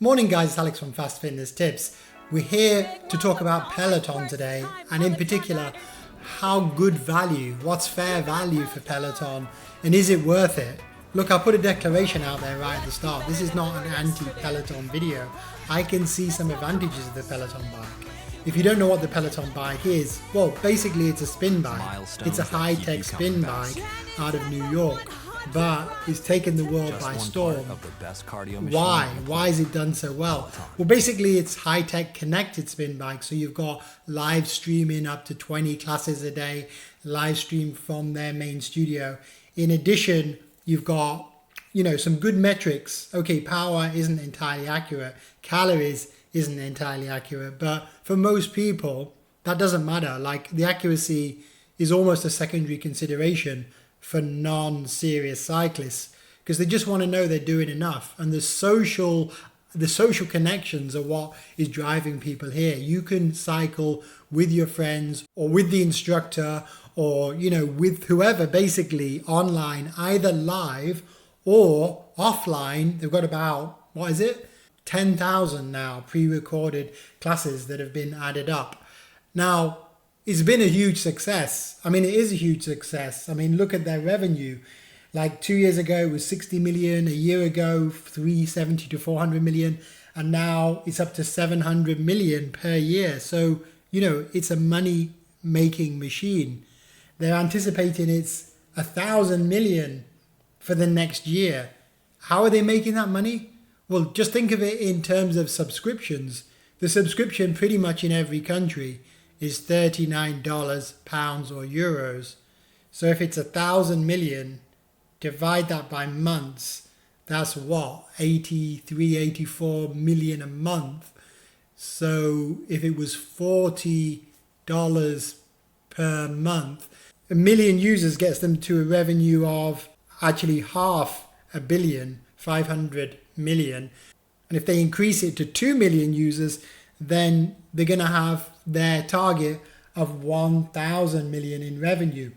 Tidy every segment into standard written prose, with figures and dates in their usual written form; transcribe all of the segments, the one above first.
Morning guys, it's Alex from FastFitnessTips. We're here to talk about Peloton today, and in particular, how good value, what's fair value for Peloton, and is it worth it? Look, I'll put a declaration out there right at the start. This is not an anti-Peloton video. I can see some advantages of the Peloton bike. If you don't know what the Peloton bike is, well, basically it's a spin bike. It's a high-tech spin bike out of New York, but it's taken the world by storm. Why? Why is it done so well? Well, basically it's high-tech connected spin bike. So you've got live streaming up to 20 classes a day, live stream from their main studio. In addition, you've got, some good metrics. Okay, power isn't entirely accurate. Calories isn't entirely accurate. But for most people, that doesn't matter. Like, the accuracy is almost a secondary consideration for non-serious cyclists, because they just want to know they're doing enough. And the social connections are what is driving people here. You can cycle with your friends or with the instructor or with whoever, basically online, either live or offline. They've got about 10,000 now pre-recorded classes that have been added up. Now, it's been a huge success. I mean, it is a huge success. I mean, look at their revenue. Like 2 years ago, it was 60 million. A year ago, 370 to 400 million. And now it's up to 700 million per year. So, it's a money-making machine. They're anticipating it's 1,000 million for the next year. How are they making that money? Well, just think of it in terms of subscriptions. The subscription pretty much in every country is $39, pounds or euros. So if it's 1,000 million, divide that by months, that's 83, 84 million a month. So if it was $40 per month, 1 million users gets them to a revenue of actually 500 million, 500 million. And if they increase it to 2 million users, then they're going to have their target of 1,000 million in revenue.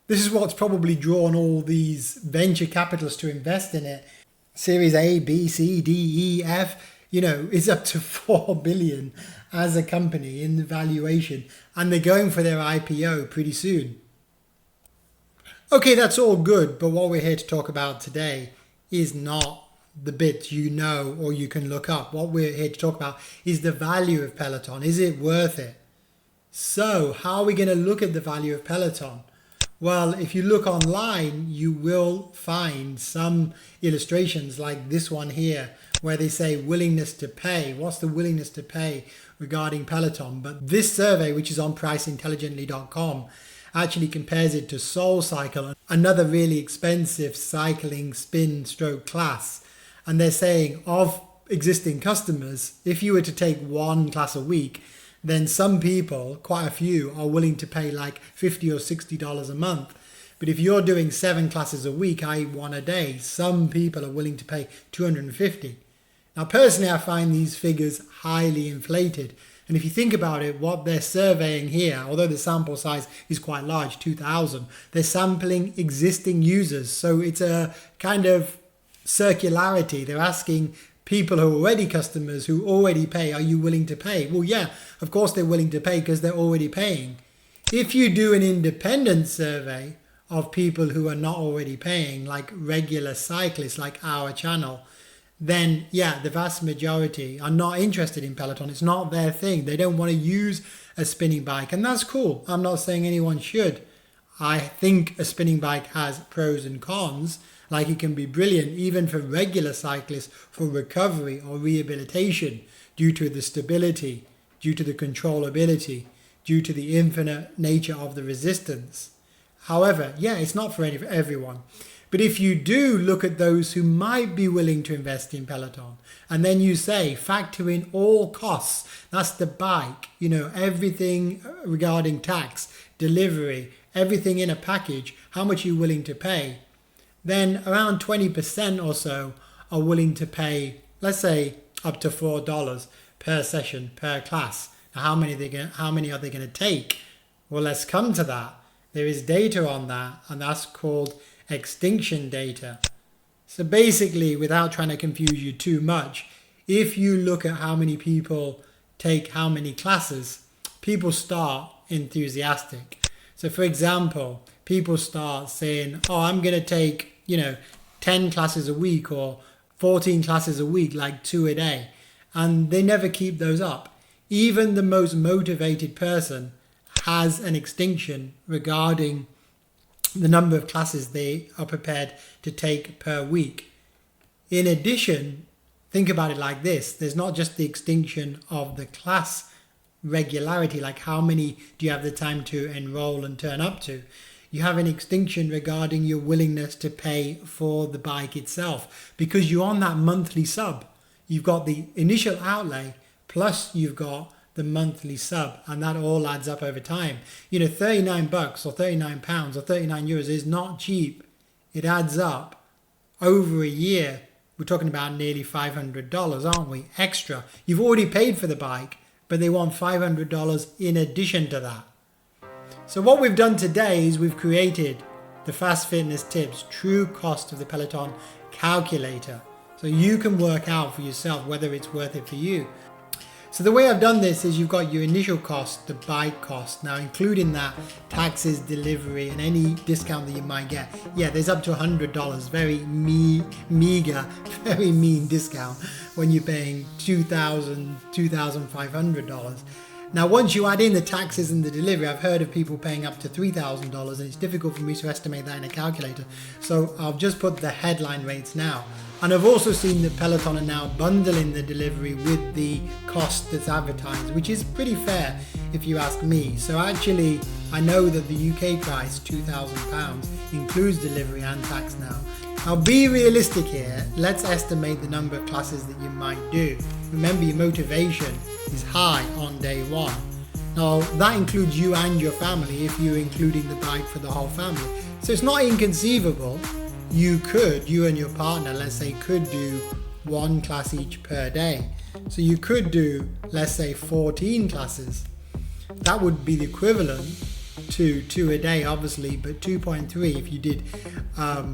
This is what's probably drawn all these venture capitalists to invest in it. Series A, B, C, D, E, F, is up to 4 billion as a company in the valuation. And they're going for their IPO pretty soon. Okay, that's all good. But what we're here to talk about today is not the bits or you can look up. What we're here to talk about is the value of Peloton. Is it worth it? So how are we going to look at the value of Peloton? Well, if you look online, you will find some illustrations like this one here, where they say willingness to pay. What's the willingness to pay regarding Peloton? But this survey, which is on priceintelligently.com, actually compares it to SoulCycle, another really expensive cycling spin stroke class. And they're saying of existing customers, if you were to take one class a week, then some people, quite a few, are willing to pay like $50 or $60 a month. But if you're doing 7 classes a week, i.e. one a day, some people are willing to pay $250. Now, personally, I find these figures highly inflated. And if you think about it, what they're surveying here, although the sample size is quite large, 2,000, they're sampling existing users. So it's a kind of circularity. They're asking people who are already customers, who already pay, are you willing to pay? Well, yeah, of course they're willing to pay because they're already paying. If you do an independent survey of people who are not already paying, like regular cyclists like our channel, then yeah, the vast majority are not interested in Peloton. It's not their thing. They don't want to use a spinning bike, and that's cool. I'm not saying anyone should. I think a spinning bike has pros and cons. Like, it can be brilliant even for regular cyclists for recovery or rehabilitation due to the stability, due to the controllability, due to the infinite nature of the resistance. However, yeah, it's not for everyone. But if you do look at those who might be willing to invest in Peloton, and then you say, factor in all costs, that's the bike, everything regarding tax, delivery, everything in a package, how much are you willing to pay? Then around 20% or so are willing to pay, let's say, up to $4 per session, per class. Now, how many are they going to take? Well, let's come to that. There is data on that, and that's called extinction data. So basically, without trying to confuse you too much, If you look at how many people take how many classes, people start enthusiastic. So for example, people start saying, oh, I'm going to take, 10 classes a week or 14 classes a week, like 2 a day. And they never keep those up. Even the most motivated person has an extinction regarding the number of classes they are prepared to take per week. In addition, think about it like this. There's not just the extinction of the class regularity, like how many do you have the time to enroll and turn up to. You have an extinction regarding your willingness to pay for the bike itself, because you're on that monthly sub. You've got the initial outlay, plus you've got the monthly sub, and that all adds up over time. $39 or £39 or €39 is not cheap. It adds up over a year. We're talking about nearly $500, aren't we? Extra. You've already paid for the bike, but they want $500 in addition to that. So what we've done today is we've created the Fast Fitness Tips true cost of the Peloton calculator, so you can work out for yourself whether it's worth it for you. So the way I've done this is you've got your initial cost, the bike cost. Now including that, taxes, delivery, and any discount that you might get. Yeah, there's up to $100, very meager, very mean discount when you're paying $2,000, $2,500. Now, once you add in the taxes and the delivery, I've heard of people paying up to $3,000, and it's difficult for me to estimate that in a calculator. So I'll just put the headline rates now. And I've also seen that Peloton are now bundling the delivery with the cost that's advertised, which is pretty fair if you ask me. So actually, I know that the UK price, £2,000, includes delivery and tax now. Now be realistic here. Let's estimate the number of classes that you might do. Remember, your motivation is high on day one. Now that includes you and your family if you're including the bike for the whole family. So it's not inconceivable. You and your partner, let's say, could do 1 class each per day. So you could do, let's say, 14 classes. That would be the equivalent to 2 a day, obviously, but 2.3 if you did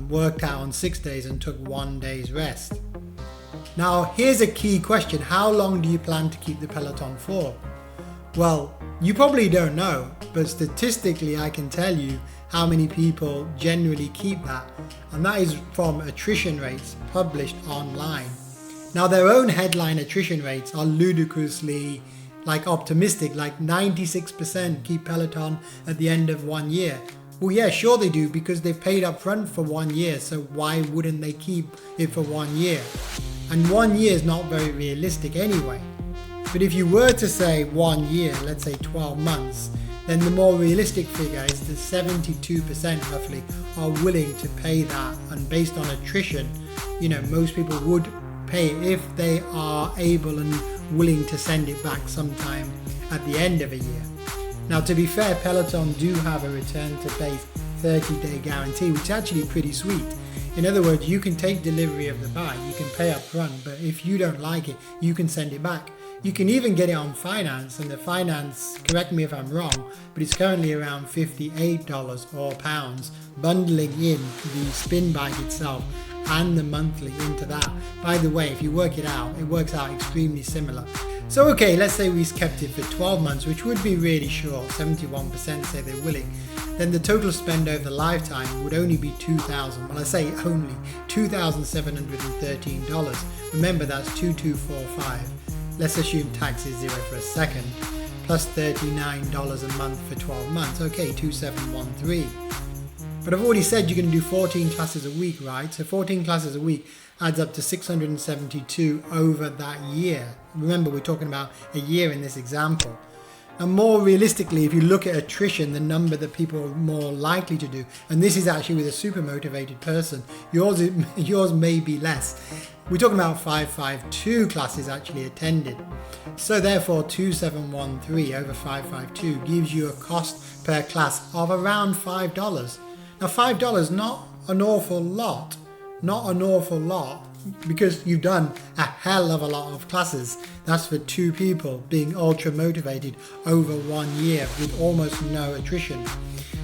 worked out on 6 days and took 1 day's rest. Now, here's a key question. How long do you plan to keep the Peloton for? Well, you probably don't know, but statistically I can tell you how many people generally keep that, and that is from attrition rates published online. Now, their own headline attrition rates are ludicrously optimistic, like 96% keep Peloton at the end of 1 year. Well, yeah, sure they do, because they've paid up front for 1 year, so why wouldn't they keep it for 1 year? And 1 year is not very realistic anyway. But if you were to say 1 year, let's say 12 months, then the more realistic figure is that 72% roughly are willing to pay that. And based on attrition, most people would pay if they are able and willing to send it back sometime at the end of a year. Now, to be fair, Peloton do have a return to base 30-day guarantee, which is actually pretty sweet. In other words, you can take delivery of the bike, you can pay up front, but if you don't like it, you can send it back. You can even get it on finance, and the finance, correct me if I'm wrong, but it's currently around $58 or pounds, bundling in the spin bike itself and the monthly into that. By the way, if you work it out, it works out extremely similar. So okay, let's say we kept it for 12 months, which would be really short, 71% say they're willing. Then the total spend over the lifetime would only be $2,000. Well, I say only $2,713. Remember, that's 2,245. Let's assume tax is 0 for a second, plus $39 a month for 12 months. Okay, 2,713. But I've already said you're going to do 14 classes a week, right? So 14 classes a week adds up to 672 over that year. Remember, we're talking about a year in this example. And more realistically, if you look at attrition, the number that people are more likely to do, and this is actually with a super motivated person, yours may be less. We're talking about 552 classes actually attended. So therefore, 2,713 over 552 gives you a cost per class of around $5. Now, $5, not an awful lot, because you've done a hell of a lot of classes. That's for 2 people being ultra motivated over 1 year with almost no attrition.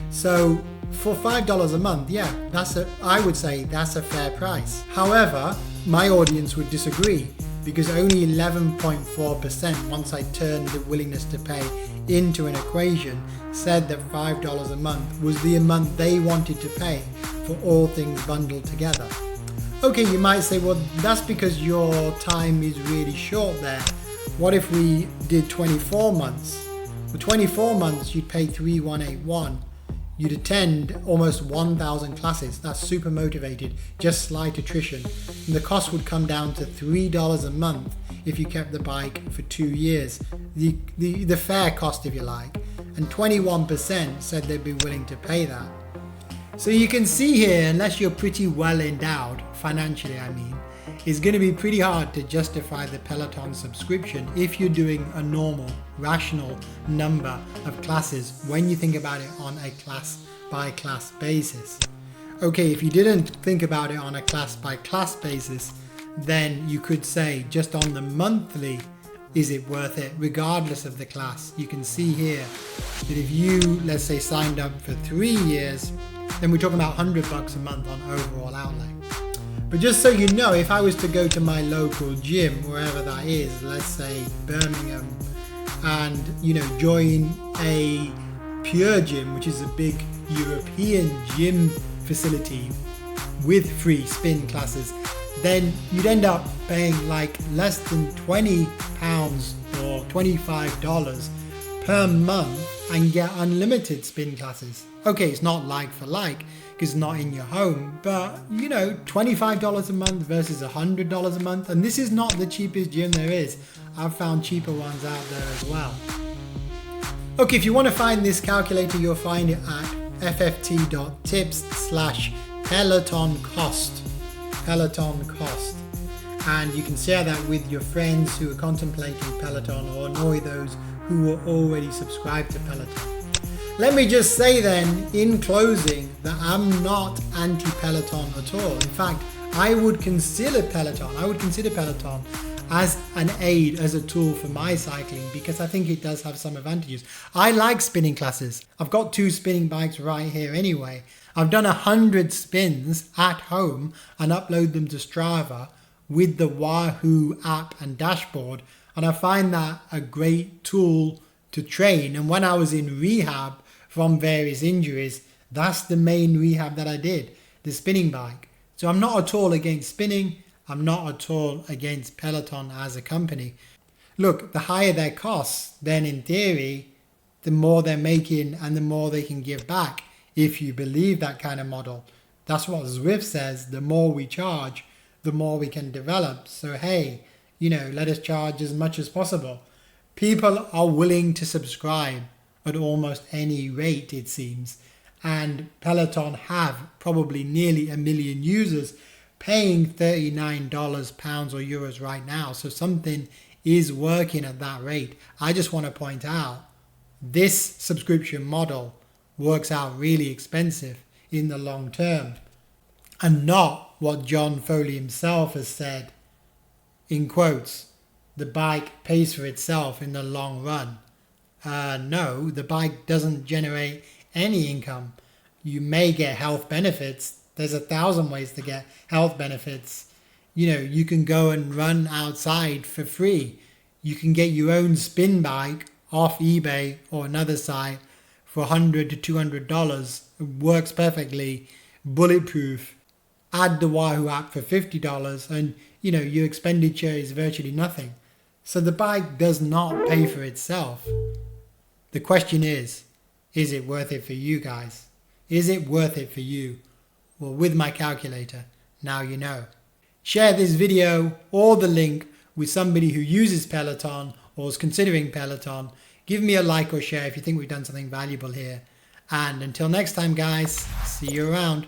So for $5 a month, yeah, I would say that's a fair price. However, my audience would disagree, because only 11.4%, once I turned the willingness to pay into an equation, said that $5 a month was the amount they wanted to pay for all things bundled together. Okay, you might say, well, that's because your time is really short there. What if we did 24 months? For 24 months, you'd pay $3,181. You'd attend almost 1,000 classes. That's super motivated, just slight attrition. And the cost would come down to $3 a month if you kept the bike for 2 years. The fair cost, if you like. And 21% said they'd be willing to pay that. So you can see here, unless you're pretty well endowed, financially I mean, it's going to be pretty hard to justify the Peloton subscription if you're doing a normal, rational number of classes when you think about it on a class by class basis. Okay, if you didn't think about it on a class by class basis, then you could say just on the monthly, is it worth it regardless of the class? You can see here that if you, let's say, signed up for 3 years, then we're talking about $100 a month on overall outlay. But just so you know, if I was to go to my local gym, wherever that is, let's say Birmingham, and join a Pure Gym, which is a big European gym facility with free spin classes, then you'd end up paying like less than £20 or $25 per month and get unlimited spin classes. Okay, it's not like for like, because it's not in your home, but $25 a month versus $100 a month, and this is not the cheapest gym there is. I've found cheaper ones out there as well. Okay, if you want to find this calculator, you'll find it at fft.tips/Peloton cost. Peloton cost. And you can share that with your friends who are contemplating Peloton, or annoy those who are already subscribed to Peloton. Let me just say then, in closing, that I'm not anti-Peloton at all. In fact, I would consider Peloton as an aid, as a tool for my cycling, because I think it does have some advantages. I like spinning classes. I've got 2 spinning bikes right here anyway. I've done 100 spins at home and upload them to Strava with the Wahoo app and dashboard, and I find that a great tool to train. And when I was in rehab from various injuries, that's the main rehab that I did, the spinning bike. So I'm not at all against spinning. I'm not at all against Peloton as a company. Look, the higher their costs, then in theory, the more they're making and the more they can give back, if you believe that kind of model. That's what Zwift says, the more we charge, the more we can develop. So hey, let us charge as much as possible. People are willing to subscribe at almost any rate, it seems. And Peloton have probably nearly 1 million users paying $39, pounds or euros right now. So something is working at that rate. I just want to point out, this subscription model works out really expensive in the long term, and not what John Foley himself has said, in quotes, the bike pays for itself in the long run. No, the bike doesn't generate any income. You may get health benefits. There's 1,000 ways to get health benefits. You can go and run outside for free. You can get your own spin bike off eBay or another site for $100 to $200. It works perfectly, bulletproof. Add the Wahoo app for $50 and your expenditure is virtually nothing. So the bike does not pay for itself. The question is it worth it for you guys? Is it worth it for you? Well, with my calculator, now you know. Share this video or the link with somebody who uses Peloton or is considering Peloton. Give me a like or share if you think we've done something valuable here. And until next time, guys, see you around.